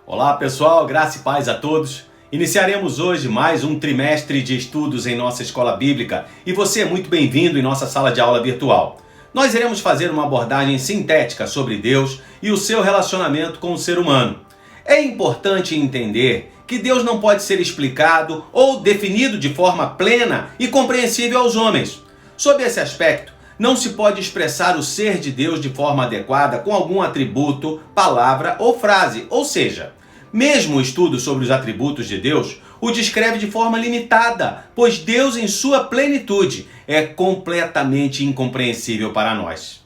Olá pessoal, graça e paz a todos. Iniciaremos hoje mais um trimestre de estudos em nossa escola bíblica e você é muito bem-vindo em nossa sala de aula virtual. Nós iremos fazer uma abordagem sintética sobre Deus e o seu relacionamento com o ser humano. É importante entender que Deus não pode ser explicado ou definido de forma plena e compreensível aos homens. Sob esse aspecto, não se pode expressar o ser de Deus de forma adequada com algum atributo, palavra ou frase, ou seja, mesmo o estudo sobre os atributos de Deus o descreve de forma limitada, pois Deus em sua plenitude é completamente incompreensível para nós.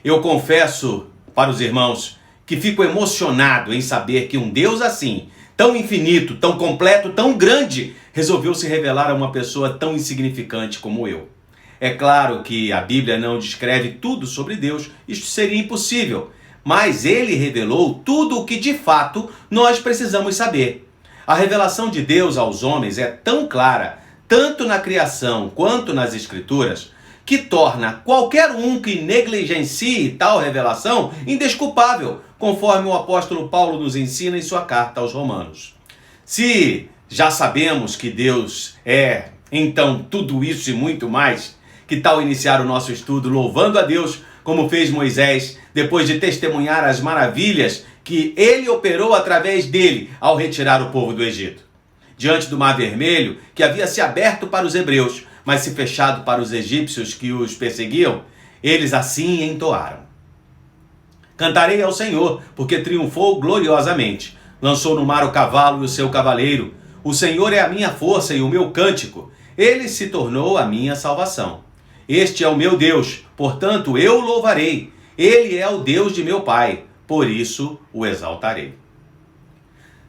Eu confesso para os irmãos que fico emocionado em saber que um Deus assim, tão infinito, tão completo, tão grande, resolveu se revelar a uma pessoa tão insignificante como eu. É claro que a Bíblia não descreve tudo sobre Deus, isto seria impossível, mas ele revelou tudo o que de fato nós precisamos saber. A revelação de Deus aos homens é tão clara, tanto na criação quanto nas Escrituras, que torna qualquer um que negligencie tal revelação indesculpável, conforme o apóstolo Paulo nos ensina em sua carta aos Romanos. Se já sabemos que Deus é, então, tudo isso e muito mais, que tal iniciar o nosso estudo louvando a Deus, como fez Moisés, depois de testemunhar as maravilhas que ele operou através dele ao retirar o povo do Egito? Diante do Mar Vermelho, que havia se aberto para os hebreus, mas se fechado para os egípcios que os perseguiam, eles assim entoaram: Cantarei ao Senhor, porque triunfou gloriosamente. Lançou no mar o cavalo e o seu cavaleiro. O Senhor é a minha força e o meu cântico. Ele se tornou a minha salvação. Este é o meu Deus, portanto eu o louvarei. Ele é o Deus de meu pai, por isso o exaltarei.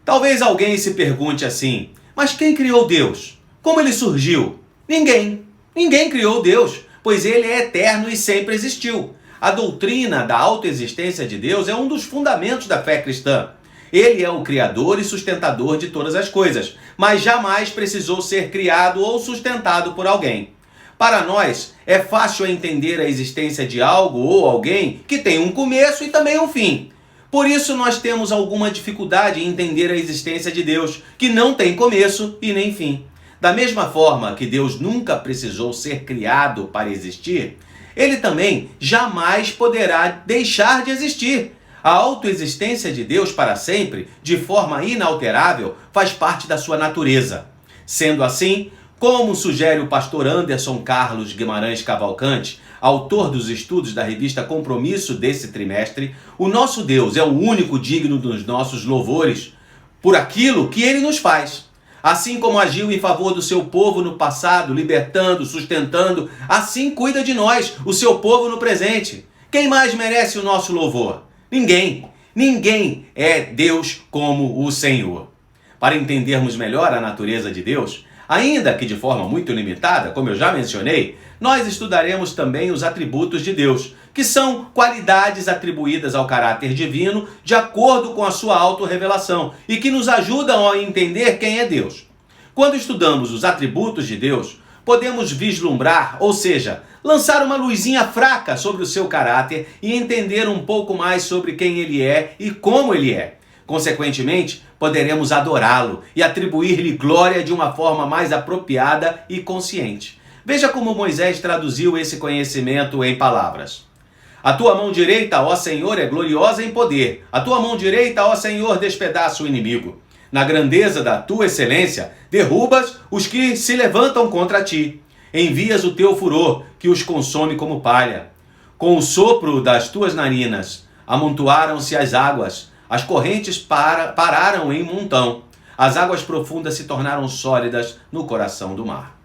Talvez alguém se pergunte assim: mas quem criou Deus? Como ele surgiu? Ninguém. Ninguém criou Deus, pois ele é eterno e sempre existiu. A doutrina da autoexistência de Deus é um dos fundamentos da fé cristã. Ele é o criador e sustentador de todas as coisas, mas jamais precisou ser criado ou sustentado por alguém. Para nós, é fácil entender a existência de algo ou alguém que tem um começo e também um fim. Por isso nós temos alguma dificuldade em entender a existência de Deus, que não tem começo e nem fim. Da mesma forma que Deus nunca precisou ser criado para existir, ele também jamais poderá deixar de existir. A autoexistência de Deus para sempre, de forma inalterável, faz parte da sua natureza. Sendo assim, como sugere o pastor Anderson Carlos Guimarães Cavalcante, autor dos estudos da revista Compromisso desse trimestre, o nosso Deus é o único digno dos nossos louvores por aquilo que ele nos faz. Assim como agiu em favor do seu povo no passado, libertando, sustentando, assim cuida de nós, o seu povo no presente. Quem mais merece o nosso louvor? Ninguém. Ninguém é Deus como o Senhor. Para entendermos melhor a natureza de Deus, ainda que de forma muito limitada, como eu já mencionei, nós estudaremos também os atributos de Deus, que são qualidades atribuídas ao caráter divino de acordo com a sua autorrevelação e que nos ajudam a entender quem é Deus. Quando estudamos os atributos de Deus, podemos vislumbrar, ou seja, lançar uma luzinha fraca sobre o seu caráter e entender um pouco mais sobre quem ele é e como ele é. Consequentemente, poderemos adorá-lo e atribuir-lhe glória de uma forma mais apropriada e consciente. Veja como Moisés traduziu esse conhecimento em palavras. A tua mão direita, ó Senhor, é gloriosa em poder. A tua mão direita, ó Senhor, despedaça o inimigo. Na grandeza da tua excelência, derrubas os que se levantam contra ti. Envias o teu furor, que os consome como palha. Com o sopro das tuas narinas, amontoaram-se as águas. As correntes pararam em montão. As águas profundas se tornaram sólidas no coração do mar.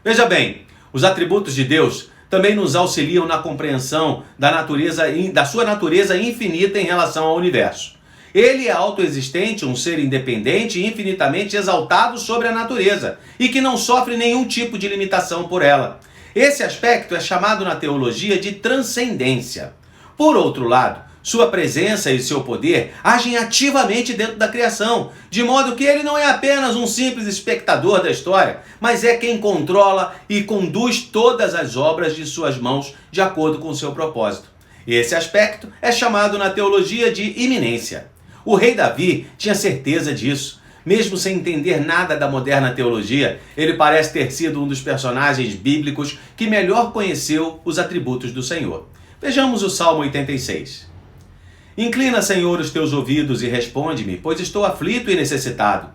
Veja bem, os atributos de Deus também nos auxiliam na compreensão da sua natureza infinita em relação ao universo. Ele é autoexistente, um ser independente e infinitamente exaltado sobre a natureza, e que não sofre nenhum tipo de limitação por ela. Esse aspecto é chamado na teologia de transcendência. Por outro lado, sua presença e seu poder agem ativamente dentro da criação, de modo que ele não é apenas um simples espectador da história, mas é quem controla e conduz todas as obras de suas mãos de acordo com seu propósito. Esse aspecto é chamado na teologia de iminência. O rei Davi tinha certeza disso. Mesmo sem entender nada da moderna teologia, ele parece ter sido um dos personagens bíblicos que melhor conheceu os atributos do Senhor. Vejamos o Salmo 86. Inclina, Senhor, os teus ouvidos e responde-me, pois estou aflito e necessitado.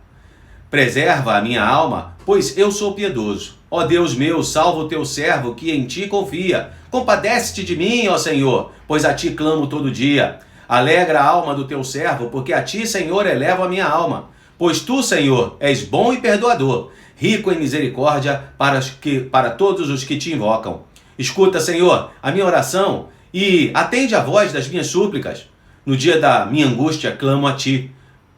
Preserva a minha alma, pois eu sou piedoso. Ó Deus meu, salva o teu servo que em ti confia. Compadece-te de mim, ó Senhor, pois a ti clamo todo dia. Alegra a alma do teu servo, porque a ti, Senhor, elevo a minha alma. Pois tu, Senhor, és bom e perdoador, rico em misericórdia para todos os que te invocam. Escuta, Senhor, a minha oração e atende a voz das minhas súplicas. No dia da minha angústia clamo a ti,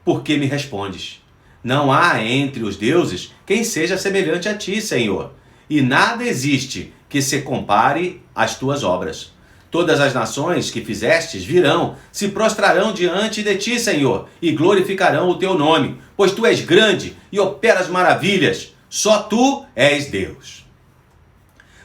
porque me respondes. Não há entre os deuses quem seja semelhante a ti, Senhor, e nada existe que se compare às tuas obras. Todas as nações que fizestes virão, se prostrarão diante de ti, Senhor, e glorificarão o teu nome, pois tu és grande e operas maravilhas. Só tu és Deus.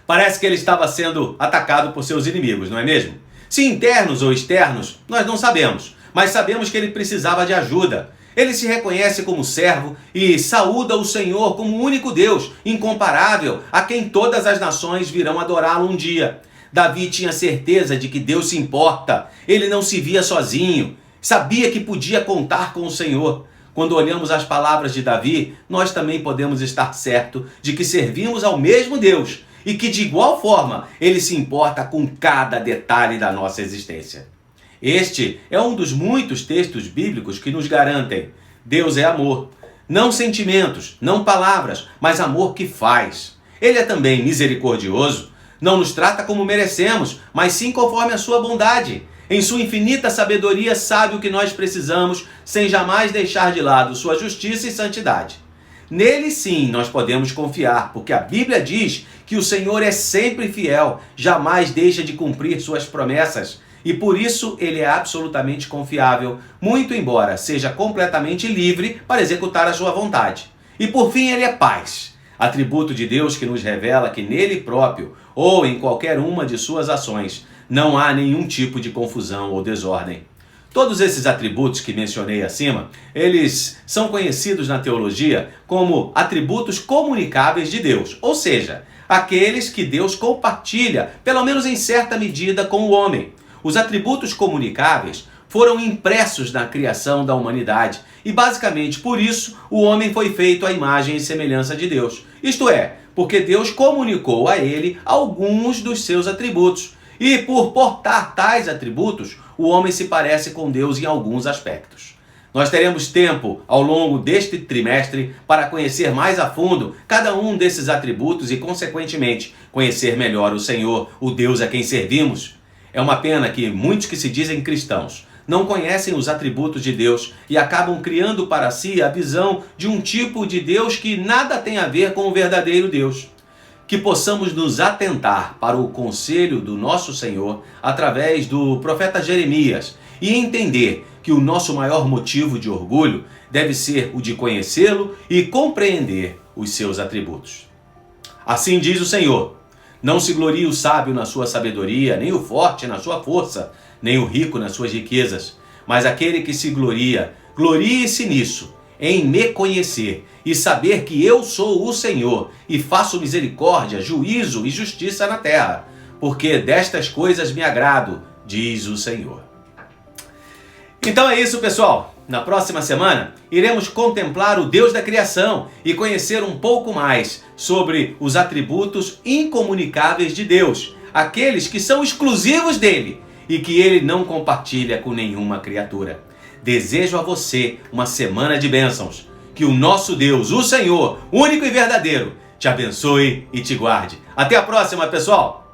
Parece que ele estava sendo atacado por seus inimigos, não é mesmo? Se internos ou externos, nós não sabemos, mas sabemos que ele precisava de ajuda. Ele se reconhece como servo e saúda o Senhor como o único Deus, incomparável, a quem todas as nações virão adorá-lo um dia. Davi tinha certeza de que Deus se importa. Ele não se via sozinho. Sabia que podia contar com o Senhor. Quando olhamos as palavras de Davi, nós também podemos estar certos de que servimos ao mesmo Deus e que de igual forma Ele se importa com cada detalhe da nossa existência. Este é um dos muitos textos bíblicos que nos garantem: Deus é amor. Não sentimentos, não palavras, mas amor que faz. Ele é também misericordioso. Não nos trata como merecemos, mas sim conforme a sua bondade. Em sua infinita sabedoria sabe o que nós precisamos, sem jamais deixar de lado sua justiça e santidade. Nele sim nós podemos confiar, porque a Bíblia diz que o Senhor é sempre fiel, jamais deixa de cumprir suas promessas. E por isso ele é absolutamente confiável, muito embora seja completamente livre para executar a sua vontade. E por fim ele é paz, atributo de Deus que nos revela que nele próprio, ou em qualquer uma de suas ações, não há nenhum tipo de confusão ou desordem. Todos esses atributos que mencionei acima, eles são conhecidos na teologia como atributos comunicáveis de Deus, ou seja, aqueles que Deus compartilha, pelo menos em certa medida, com o homem. Os atributos comunicáveis foram impressos na criação da humanidade e basicamente por isso o homem foi feito à imagem e semelhança de Deus. Isto é, porque Deus comunicou a ele alguns dos seus atributos e por portar tais atributos, o homem se parece com Deus em alguns aspectos. Nós teremos tempo ao longo deste trimestre para conhecer mais a fundo cada um desses atributos e, consequentemente, conhecer melhor o Senhor, o Deus a quem servimos. É uma pena que muitos que se dizem cristãos não conhecem os atributos de Deus e acabam criando para si a visão de um tipo de Deus que nada tem a ver com o verdadeiro Deus. Que possamos nos atentar para o conselho do nosso Senhor através do profeta Jeremias e entender que o nosso maior motivo de orgulho deve ser o de conhecê-lo e compreender os seus atributos. Assim diz o Senhor: não se glorie o sábio na sua sabedoria, nem o forte na sua força, nem o rico nas suas riquezas, mas aquele que se gloria, glorie-se nisso, em me conhecer e saber que eu sou o Senhor e faço misericórdia, juízo e justiça na terra, porque destas coisas me agrado, diz o Senhor. Então é isso, pessoal. Na próxima semana, iremos contemplar o Deus da criação e conhecer um pouco mais sobre os atributos incomunicáveis de Deus, aqueles que são exclusivos dele e que ele não compartilha com nenhuma criatura. Desejo a você uma semana de bênçãos. Que o nosso Deus, o Senhor, único e verdadeiro, te abençoe e te guarde. Até a próxima, pessoal!